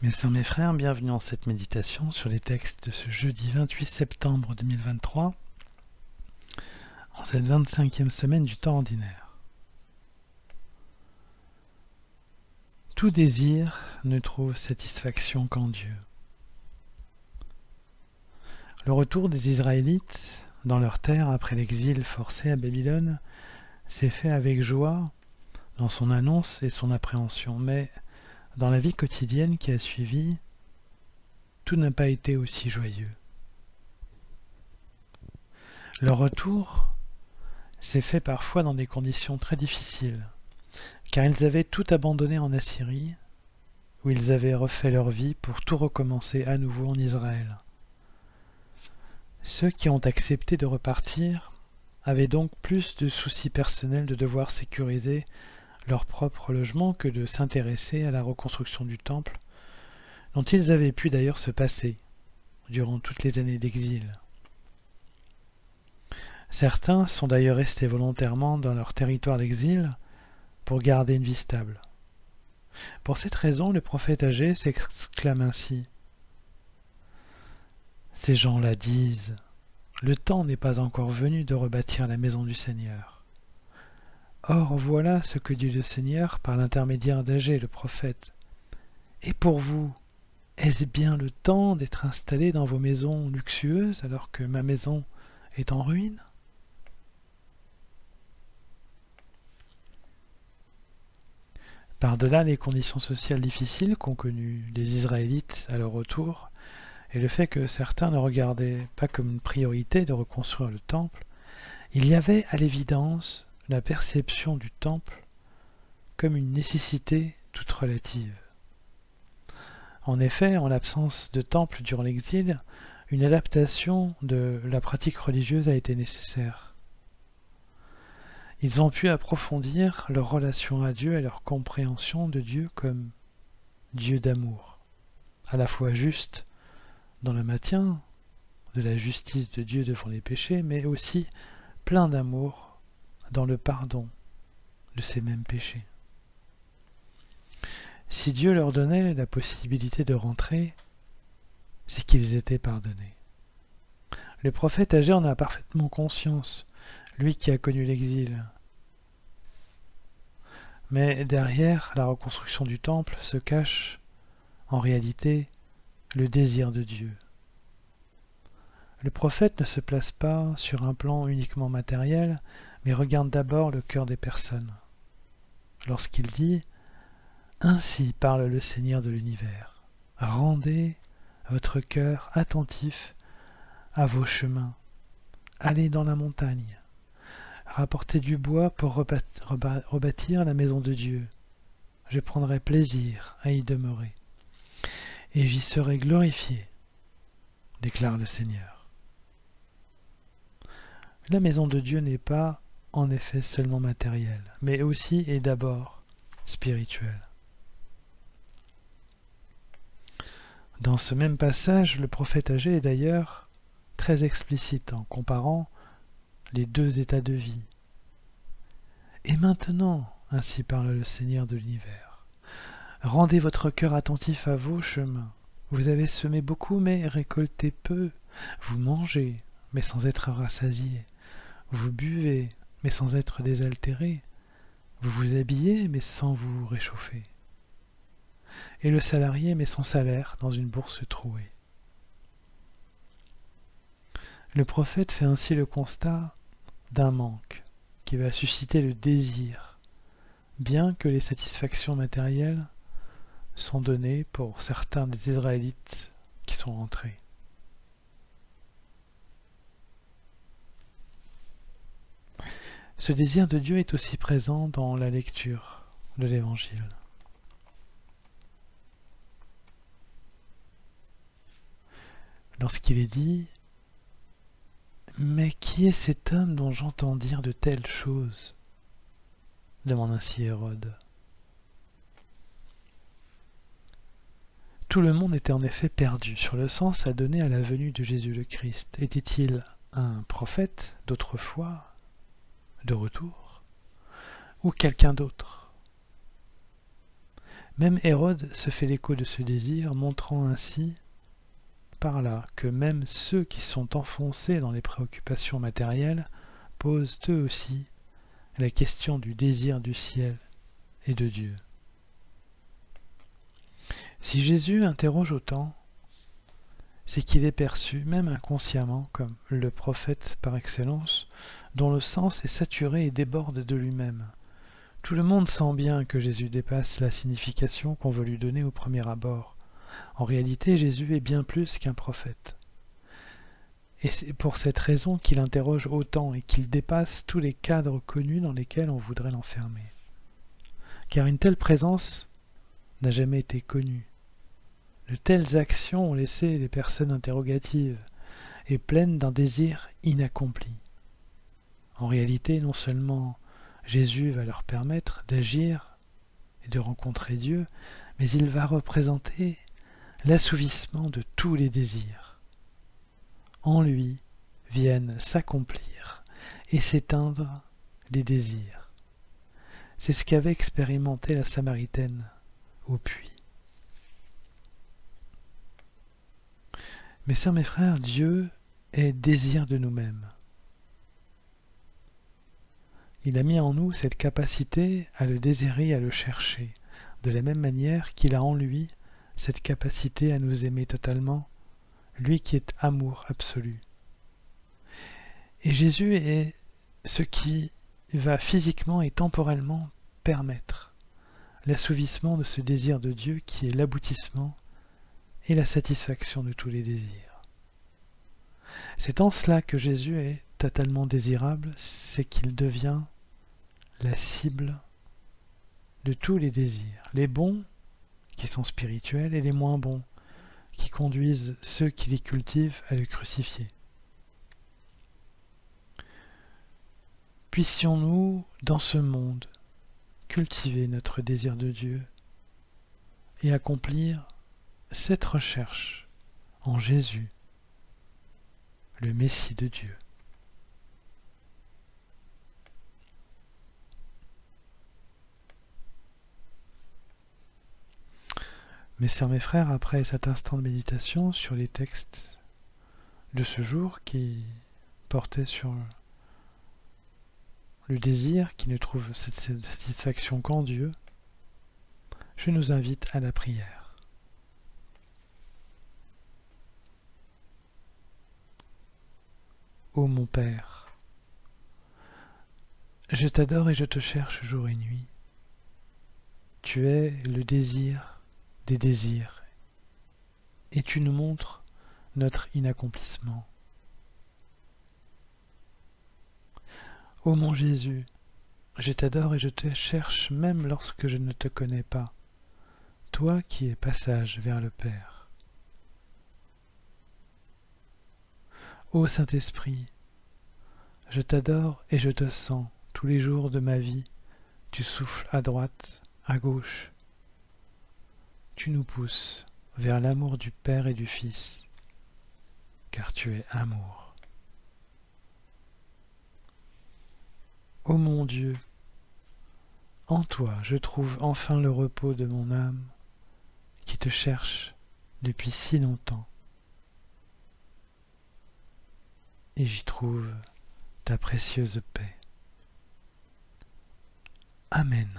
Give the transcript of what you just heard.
Mes sœurs, mes frères, bienvenue dans cette méditation sur les textes de ce jeudi 28 septembre 2023, en cette 25e semaine du temps ordinaire. Tout désir ne trouve satisfaction qu'en Dieu. Le retour des Israélites dans leur terre après l'exil forcé à Babylone s'est fait avec joie dans son annonce et son appréhension, mais dans la vie quotidienne qui a suivi, tout n'a pas été aussi joyeux. Leur retour s'est fait parfois dans des conditions très difficiles, car ils avaient tout abandonné en Assyrie, où ils avaient refait leur vie pour tout recommencer à nouveau en Israël. Ceux qui ont accepté de repartir avaient donc plus de soucis personnels de devoir sécuriser leur propre logement que de s'intéresser à la reconstruction du temple, dont ils avaient pu d'ailleurs se passer durant toutes les années d'exil. Certains sont d'ailleurs restés volontairement dans leur territoire d'exil pour garder une vie stable. Pour cette raison, le prophète Agé s'exclame ainsi : « Ces gens-là disent : le temps n'est pas encore venu de rebâtir la maison du Seigneur. Or voilà ce que dit le Seigneur par l'intermédiaire d'Agé le prophète. Et pour vous, est-ce bien le temps d'être installé dans vos maisons luxueuses alors que ma maison est en ruine ? » Par-delà les conditions sociales difficiles qu'ont connues les Israélites à leur retour, et le fait que certains ne regardaient pas comme une priorité de reconstruire le temple, il y avait à l'évidence la perception du temple comme une nécessité toute relative. En effet, en l'absence de temple durant l'exil, une adaptation de la pratique religieuse a été nécessaire. Ils ont pu approfondir leur relation à Dieu et leur compréhension de Dieu comme Dieu d'amour, à la fois juste dans le maintien de la justice de Dieu devant les péchés, mais aussi plein d'amour dans le pardon de ces mêmes péchés. Si Dieu leur donnait la possibilité de rentrer, c'est qu'ils étaient pardonnés. Le prophète Agé en a parfaitement conscience, lui qui a connu l'exil. Mais derrière la reconstruction du temple se cache, en réalité, le désir de Dieu. Le prophète ne se place pas sur un plan uniquement matériel, mais regarde d'abord le cœur des personnes. Lorsqu'il dit « Ainsi parle le Seigneur de l'univers, rendez votre cœur attentif à vos chemins, allez dans la montagne, rapportez du bois pour rebâtir la maison de Dieu. Je prendrai plaisir à y demeurer, et j'y serai glorifié, déclare le Seigneur. » La maison de Dieu n'est pas, en effet, seulement matérielle, mais aussi et d'abord spirituelle. Dans ce même passage, le prophète Agé est d'ailleurs très explicite en comparant les deux états de vie. Et maintenant, ainsi parle le Seigneur de l'univers, rendez votre cœur attentif à vos chemins. Vous avez semé beaucoup, mais récolté peu. Vous mangez, mais sans être rassasiés. Vous buvez, mais sans être désaltérés. Vous vous habillez, mais sans vous réchauffer. Et le salarié met son salaire dans une bourse trouée. Le prophète fait ainsi le constat d'un manque qui va susciter le désir, bien que les satisfactions matérielles sont données pour certains des Israélites qui sont rentrés. Ce désir de Dieu est aussi présent dans la lecture de l'Évangile. Lorsqu'il est dit « Mais qui est cet homme dont j'entends dire de telles choses ?» demande ainsi Hérode. Tout le monde était en effet perdu sur le sens à donner à la venue de Jésus le Christ. Était-il un prophète d'autrefois, de retour, ou quelqu'un d'autre ? Même Hérode se fait l'écho de ce désir, montrant ainsi par là que même ceux qui sont enfoncés dans les préoccupations matérielles posent eux aussi la question du désir du ciel et de Dieu. Si Jésus interroge autant, c'est qu'il est perçu, même inconsciemment, comme le prophète par excellence, dont le sens est saturé et déborde de lui-même. Tout le monde sent bien que Jésus dépasse la signification qu'on veut lui donner au premier abord. En réalité, Jésus est bien plus qu'un prophète. Et c'est pour cette raison qu'il interroge autant et qu'il dépasse tous les cadres connus dans lesquels on voudrait l'enfermer. Car une telle présence n'a jamais été connue. De telles actions ont laissé les personnes interrogatives et pleines d'un désir inaccompli. En réalité, non seulement Jésus va leur permettre d'agir et de rencontrer Dieu, mais il va représenter l'assouvissement de tous les désirs. En lui viennent s'accomplir et s'éteindre les désirs. C'est ce qu'avait expérimenté la Samaritaine au puits. Mes sœurs, mes frères, Dieu est désir de nous-mêmes. Il a mis en nous cette capacité à le désirer et à le chercher, de la même manière qu'il a en lui cette capacité à nous aimer totalement, lui qui est amour absolu. Et Jésus est ce qui va physiquement et temporellement permettre l'assouvissement de ce désir de Dieu qui est l'aboutissement et la satisfaction de tous les désirs. C'est en cela que Jésus est totalement désirable, c'est qu'il devient la cible de tous les désirs, les bons qui sont spirituels et les moins bons qui conduisent ceux qui les cultivent à le crucifier. Puissions-nous, dans ce monde, cultiver notre désir de Dieu et accomplir cette recherche en Jésus, le Messie de Dieu. Mes sœurs, mes frères, après cet instant de méditation sur les textes de ce jour qui portaient sur le désir qui ne trouve cette satisfaction qu'en Dieu, je nous invite à la prière. Ô mon Père, je t'adore et je te cherche jour et nuit. Tu es le désir des désirs, et tu nous montres notre inaccomplissement. Ô mon Jésus, je t'adore et je te cherche même lorsque je ne te connais pas, toi qui es passage vers le Père. Ô Saint-Esprit, je t'adore et je te sens tous les jours de ma vie, tu souffles à droite, à gauche. Tu nous pousses vers l'amour du Père et du Fils, car tu es amour. Ô mon Dieu, en toi je trouve enfin le repos de mon âme qui te cherche depuis si longtemps. Et j'y trouve ta précieuse paix. Amen.